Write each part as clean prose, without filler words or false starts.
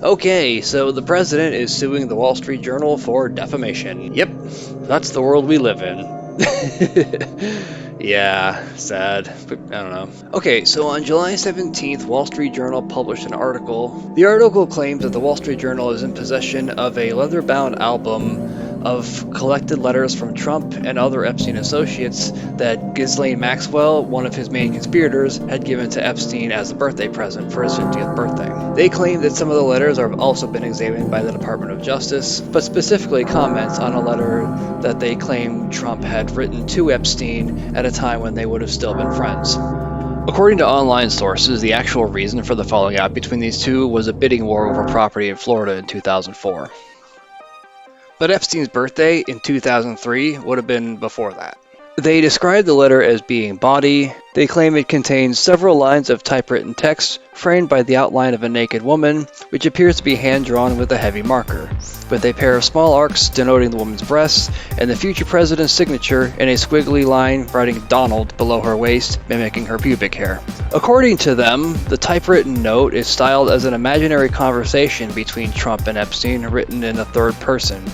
Okay, so the president is suing the Wall Street Journal for defamation. Yep, that's the world we live in. Yeah, sad, but I don't know. Okay, so on July 17th, Wall Street Journal published an article. The article claims that the Wall Street Journal is in possession of a leather-bound album of collected letters from Trump and other Epstein associates that Ghislaine Maxwell, one of his main conspirators, had given to Epstein as a birthday present for his 50th birthday. They claim that some of the letters have also been examined by the Department of Justice, but specifically comments on a letter that they claim Trump had written to Epstein at a time when they would have still been friends. According to online sources, the actual reason for the falling out between these two was a bidding war over property in Florida in 2004. But Epstein's birthday in 2003 would have been before that. They describe the letter as being bawdy. They claim it contains several lines of typewritten text framed by the outline of a naked woman, which appears to be hand-drawn with a heavy marker, with a pair of small arcs denoting the woman's breasts, and the future president's signature in a squiggly line writing Donald below her waist, mimicking her pubic hair. According to them, the typewritten note is styled as an imaginary conversation between Trump and Epstein written in the third person.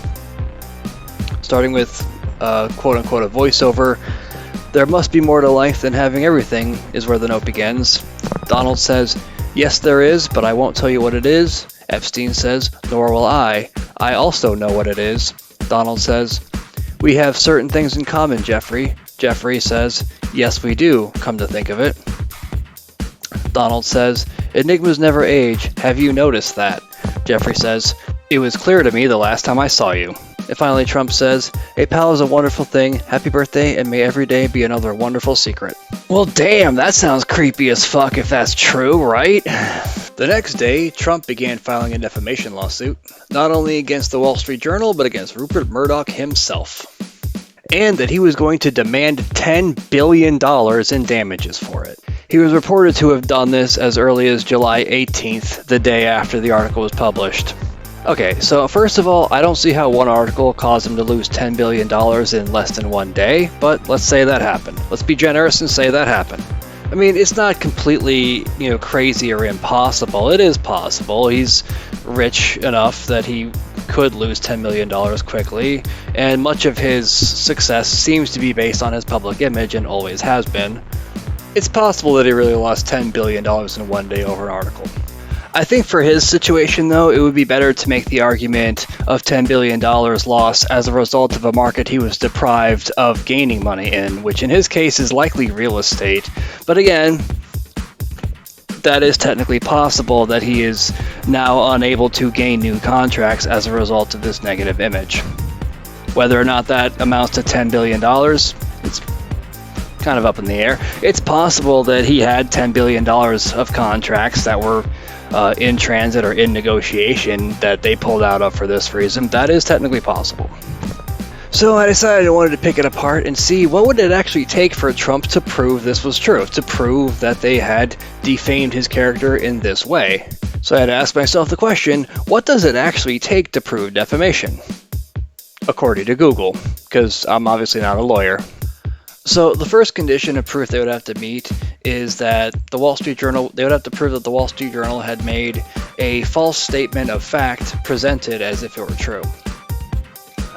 Starting with quote-unquote a voiceover, "There must be more to life than having everything," is where the note begins. Donald says, "Yes, there is, but I won't tell you what it is." Epstein says, "Nor will I. I also know what it is." Donald says, "We have certain things in common, Jeffrey." Jeffrey says, "Yes, we do, come to think of it." Donald says, "Enigmas never age. Have you noticed that?" Jeffrey says, "It was clear to me the last time I saw you." And finally, Trump says, "A pal is a wonderful thing. Happy birthday, and may every day be another wonderful secret." Well, damn, that sounds creepy as fuck if that's true, right? The next day, Trump began filing a defamation lawsuit, not only against the Wall Street Journal, but against Rupert Murdoch himself. And that he was going to demand $10 billion in damages for it. He was reported to have done this as early as July 18th, the day after the article was published. Okay, so first of all, I don't see how one article caused him to lose $10 billion in less than one day, but let's say that happened. Let's be generous and say that happened. I mean, it's not completely, crazy or impossible. It is possible. He's rich enough that he could lose $10 million quickly, and much of his success seems to be based on his public image and always has been. It's possible that he really lost $10 billion in one day over an article. I think for his situation, though, it would be better to make the argument of $10 billion lost as a result of a market he was deprived of gaining money in, which in his case is likely real estate. But again, that is technically possible that he is now unable to gain new contracts as a result of this negative image. Whether or not that amounts to $10 billion, it's kind of up in the air. It's possible that he had $10 billion of contracts that were in transit or in negotiation that they pulled out of for this reason. That is technically possible. So I decided I wanted to pick it apart and see what would it actually take for Trump to prove this was true, to prove that they had defamed his character in this way. So I had to ask myself the question, what does it actually take to prove defamation? According to Google, because I'm obviously not a lawyer. So the first condition of proof they would have to meet is that they would have to prove that the Wall Street Journal had made a false statement of fact presented as if it were true.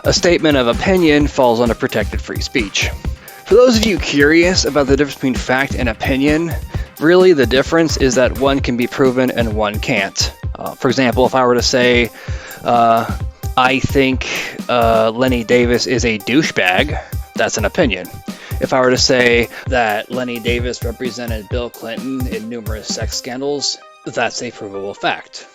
A statement of opinion falls under protected free speech. For those of you curious about the difference between fact and opinion, really the difference is that one can be proven and one can't. For example, if I were to say, I think Lenny Davis is a douchebag, that's an opinion. If I were to say that Lenny Davis represented Bill Clinton in numerous sex scandals, that's a provable fact.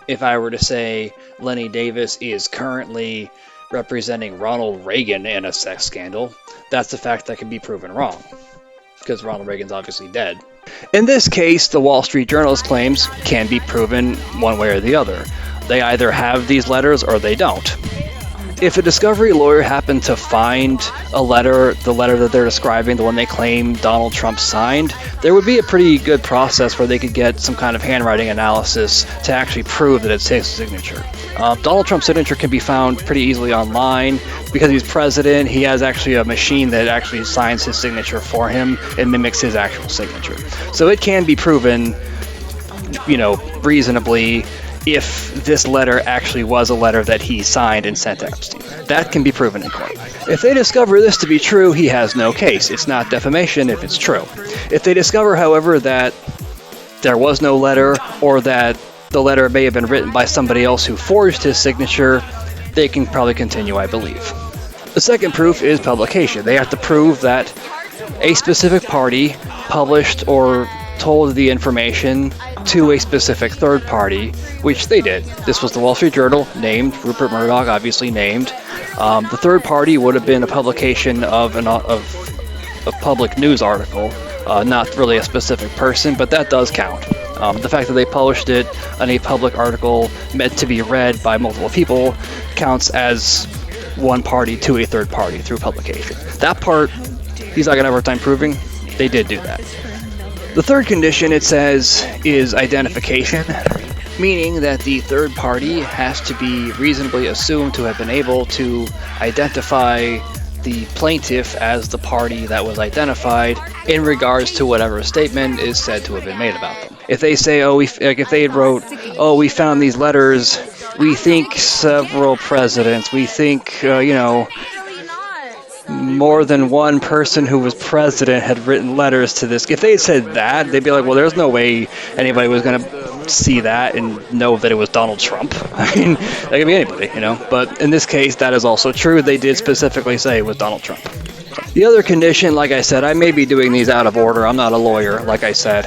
If I were to say Lenny Davis is currently representing Ronald Reagan in a sex scandal, that's a fact that can be proven wrong, because Ronald Reagan's obviously dead. In this case, the Wall Street Journal's claims can be proven one way or the other. They either have these letters or they don't. If a discovery lawyer happened to find the letter that they're describing, the one they claim Donald Trump signed, there would be a pretty good process where they could get some kind of handwriting analysis to actually prove that it's his signature. Donald Trump's signature can be found pretty easily online. Because he's president, he has actually a machine that actually signs his signature for him and mimics his actual signature. So it can be proven, reasonably if this letter actually was a letter that he signed and sent to Epstein. That can be proven in court. If they discover this to be true, he has no case. It's not defamation if it's true. If they discover, however, that there was no letter, or that the letter may have been written by somebody else who forged his signature, they can probably continue, I believe. The second proof is publication. They have to prove that a specific party published or told the information to a specific third party, which they did. This was the Wall Street Journal, named Rupert Murdoch, obviously named. The third party would have been a publication of a public news article, not really a specific person, but that does count. The fact that they published it in a public article meant to be read by multiple people counts as one party to a third party through publication. That part, he's not going to have a hard time proving. They did do that. The third condition, it says, is identification, meaning that the third party has to be reasonably assumed to have been able to identify the plaintiff as the party that was identified in regards to whatever statement is said to have been made about them. If they say, if they wrote, we found these letters, we think several presidents, we think, more than one person who was president had written letters to this. If they had said that, they'd be like, well, there's no way anybody was going to see that and know that it was Donald Trump. I mean, that could be anybody, But in this case, that is also true. They did specifically say it was Donald Trump. The other condition, like I said, I may be doing these out of order. I'm not a lawyer, like I said.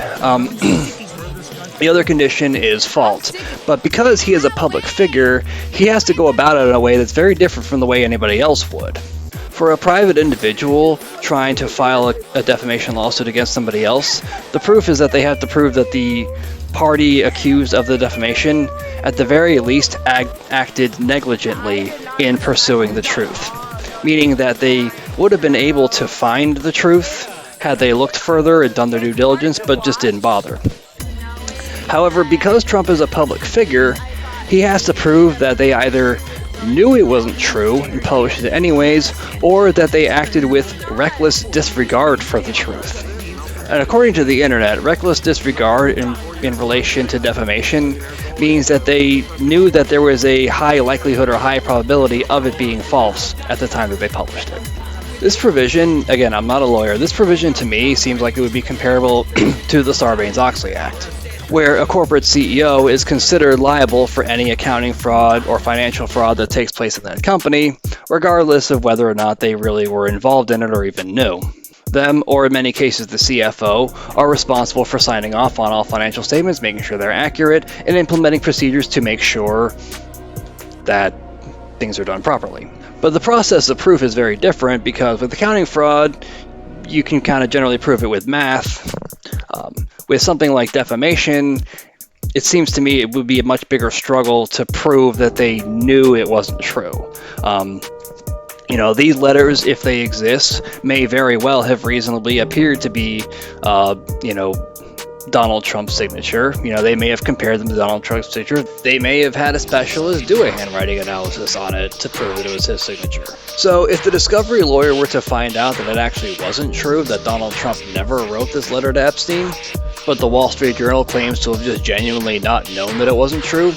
The other condition is fault. But because he is a public figure, he has to go about it in a way that's very different from the way anybody else would. For a private individual trying to file a defamation lawsuit against somebody else, the proof is that they have to prove that the party accused of the defamation, at the very least, acted negligently in pursuing the truth. Meaning that they would have been able to find the truth had they looked further and done their due diligence, but just didn't bother. However, because Trump is a public figure, he has to prove that they either knew it wasn't true and published it anyways, or that they acted with reckless disregard for the truth. And according to the internet, reckless disregard in relation to defamation means that they knew that there was a high likelihood or high probability of it being false at the time that they published it. This provision, again, I'm not a lawyer, this provision to me seems like it would be comparable to the Sarbanes-Oxley Act, where a corporate CEO is considered liable for any accounting fraud or financial fraud that takes place in that company, regardless of whether or not they really were involved in it or even knew. Them, or in many cases the CFO, are responsible for signing off on all financial statements, making sure they're accurate, and implementing procedures to make sure that things are done properly. But the process of proof is very different, because with accounting fraud, you can kind of generally prove it with math. With something like defamation, it seems to me it would be a much bigger struggle to prove that they knew it wasn't true. These letters, if they exist, may very well have reasonably appeared to be, Donald Trump's signature. They may have compared them to Donald Trump's signature. They may have had a specialist do a handwriting analysis on it to prove that it was his signature. So if the discovery lawyer were to find out that it actually wasn't true, that Donald Trump never wrote this letter to Epstein, but the Wall Street Journal claims to have just genuinely not known that it wasn't true,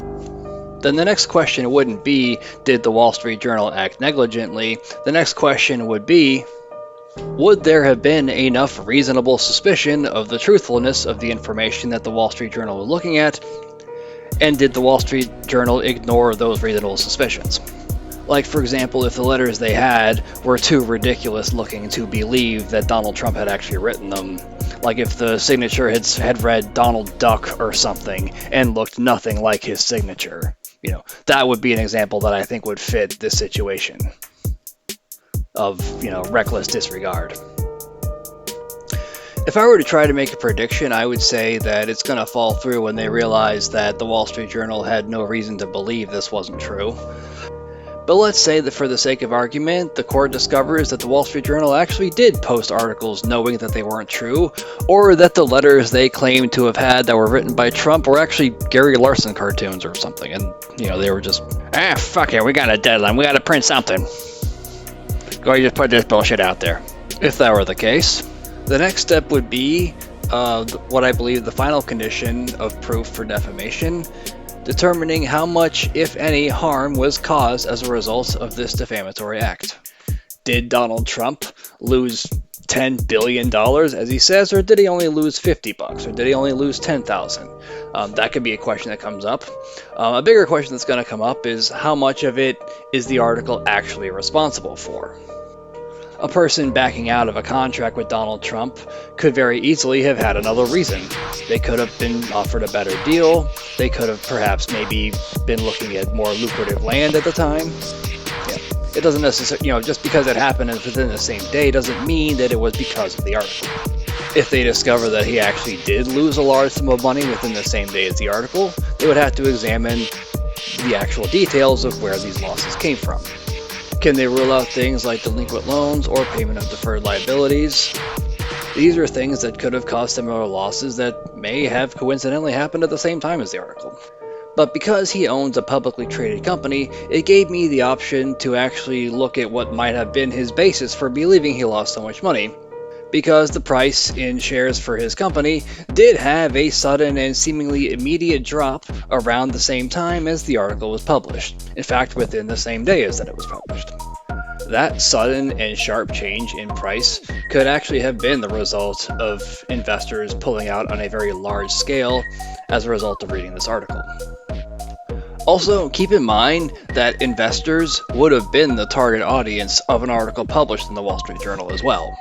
then the next question wouldn't be, did the Wall Street Journal act negligently? The next question would be, would there have been enough reasonable suspicion of the truthfulness of the information that the Wall Street Journal was looking at? And did the Wall Street Journal ignore those reasonable suspicions? Like, for example, if the letters they had were too ridiculous looking to believe that Donald Trump had actually written them. Like if the signature had read Donald Duck or something and looked nothing like his signature. That would be an example that I think would fit this situation of, reckless disregard. If I were to try to make a prediction, I would say that it's going to fall through when they realize that the Wall Street Journal had no reason to believe this wasn't true. But let's say that for the sake of argument, the court discovers that the Wall Street Journal actually did post articles knowing that they weren't true, or that the letters they claimed to have had that were written by Trump were actually Gary Larson cartoons or something, and, they were just, fuck it, we got a deadline, we gotta print something. Go ahead and just put this bullshit out there. If that were the case, the next step would be what I believe the final condition of proof for defamation, determining how much, if any, harm was caused as a result of this defamatory act. Did Donald Trump lose $10 billion, as he says, or did he only lose $50, or did he only lose $10,000? That could be a question that comes up. A bigger question that's going to come up is how much of it is the article actually responsible for? A person backing out of a contract with Donald Trump could very easily have had another reason. They could have been offered a better deal. They could have perhaps maybe been looking at more lucrative land at the time. It doesn't necessarily, just because it happened within the same day doesn't mean that it was because of the article. If they discover that he actually did lose a large sum of money within the same day as the article, they would have to examine the actual details of where these losses came from. Can they rule out things like delinquent loans or payment of deferred liabilities? These are things that could have caused similar losses that may have coincidentally happened at the same time as the article. But because he owns a publicly traded company, it gave me the option to actually look at what might have been his basis for believing he lost so much money. Because the price in shares for his company did have a sudden and seemingly immediate drop around the same time as the article was published. In fact, within the same day as that it was published. That sudden and sharp change in price could actually have been the result of investors pulling out on a very large scale as a result of reading this article. Also, keep in mind that investors would have been the target audience of an article published in the Wall Street Journal as well.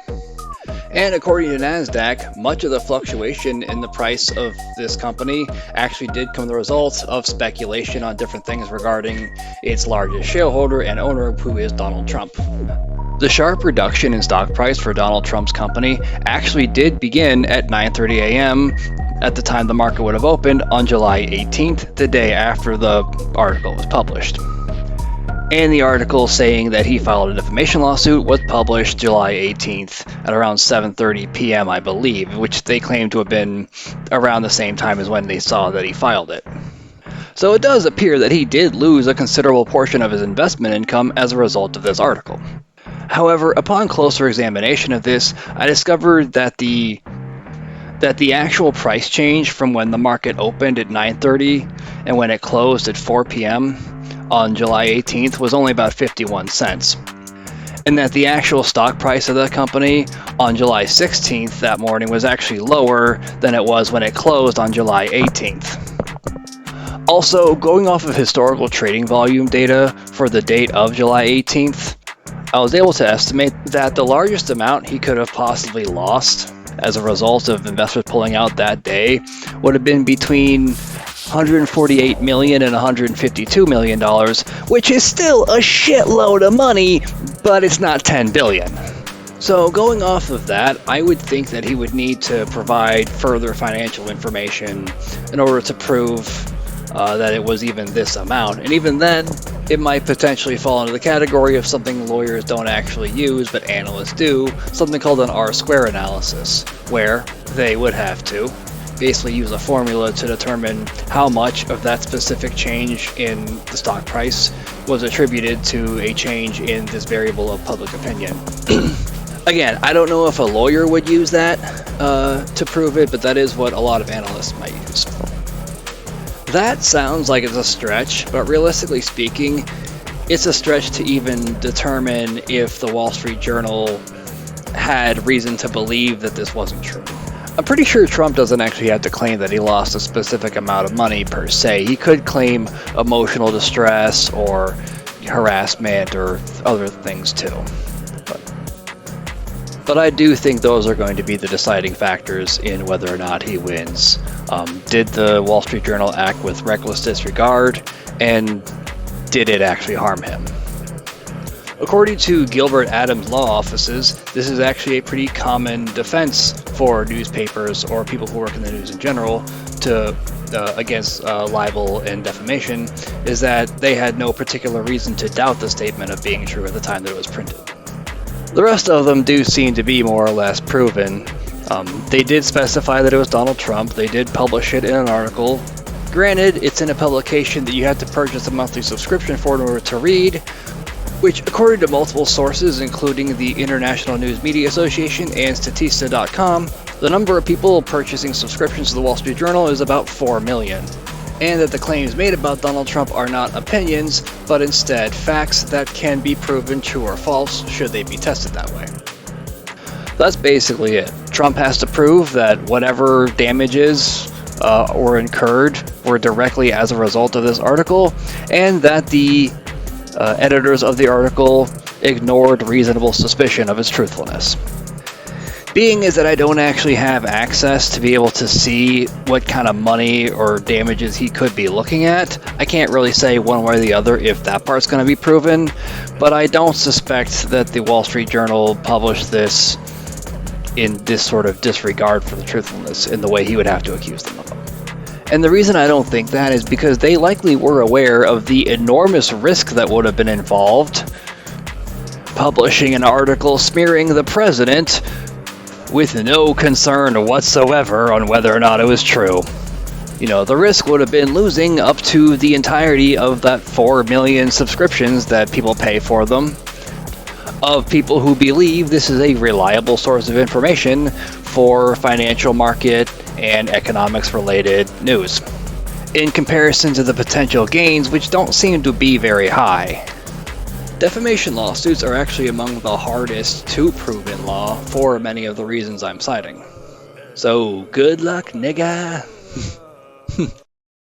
And according to NASDAQ, much of the fluctuation in the price of this company actually did come the result of speculation on different things regarding its largest shareholder and owner, who is Donald Trump. The sharp reduction in stock price for Donald Trump's company actually did begin at 9:30 a.m. at the time the market would have opened on July 18th, the day after the article was published. And the article saying that he filed a defamation lawsuit was published July 18th at around 7:30 p.m., I believe, which they claim to have been around the same time as when they saw that he filed it. So it does appear that he did lose a considerable portion of his investment income as a result of this article. However, upon closer examination of this, I discovered that the actual price change from when the market opened at 9:30 and when it closed at 4 p.m. on July 18th was only about 51 cents. And that the actual stock price of the company on July 16th that morning was actually lower than it was when it closed on July 18th. Also, going off of historical trading volume data for the date of July 18th, I was able to estimate that the largest amount he could have possibly lost as a result of investors pulling out that day would have been between $148 million and $152 million, which is still a shitload of money, but it's not $10 billion. So going off of that, I would think that he would need to provide further financial information in order to prove that it was even this amount. And even then, it might potentially fall into the category of something lawyers don't actually use, but analysts do, something called an R-square analysis, where they would have to basically use a formula to determine how much of that specific change in the stock price was attributed to a change in this variable of public opinion. Again, I don't know if a lawyer would use that to prove it, but that is what a lot of analysts might use. That sounds like it's a stretch, but realistically speaking, it's a stretch to even determine if the Wall Street Journal had reason to believe that this wasn't true. I'm pretty sure Trump doesn't actually have to claim that he lost a specific amount of money per se. He could claim emotional distress or harassment or other things too. But I do think those are going to be the deciding factors in whether or not he wins. Did the Wall Street Journal act with reckless disregard, and did it actually harm him? According to Gilbert Adams law offices, this is actually a pretty common defense for newspapers or people who work in the news in general to against libel and defamation, is that they had no particular reason to doubt the statement of being true at the time that it was printed. The rest of them do seem to be more or less proven. They did specify that it was Donald Trump. They did publish it in an article. Granted, it's in a publication that you have to purchase a monthly subscription for in order to read, which, according to multiple sources, including the International News Media Association and Statista.com, the number of people purchasing subscriptions to the Wall Street Journal is about 4 million. and that the claims made about Donald Trump are not opinions, but instead facts that can be proven true or false should they be tested that way. That's basically it. Trump has to prove that whatever damages were incurred were directly as a result of this article, and that the editors of the article ignored reasonable suspicion of its truthfulness. Being is that I don't actually have access to be able to see what kind of money or damages he could be looking at, I can't really say one way or the other if that part's going to be proven, but I don't suspect that the Wall Street Journal published this in this sort of disregard for the truthfulness in the way he would have to accuse them of it. And the reason I don't think that is because they likely were aware of the enormous risk that would have been involved publishing an article smearing the president with no concern whatsoever on whether or not it was true. You know, the risk would have been losing up to the entirety of that 4 million subscriptions that people pay for them, of people who believe this is a reliable source of information for financial market and economics related news, in comparison to the potential gains, which don't seem to be very high. Defamation lawsuits are actually among the hardest to prove in law for many of the reasons I'm citing. So good luck, nigga.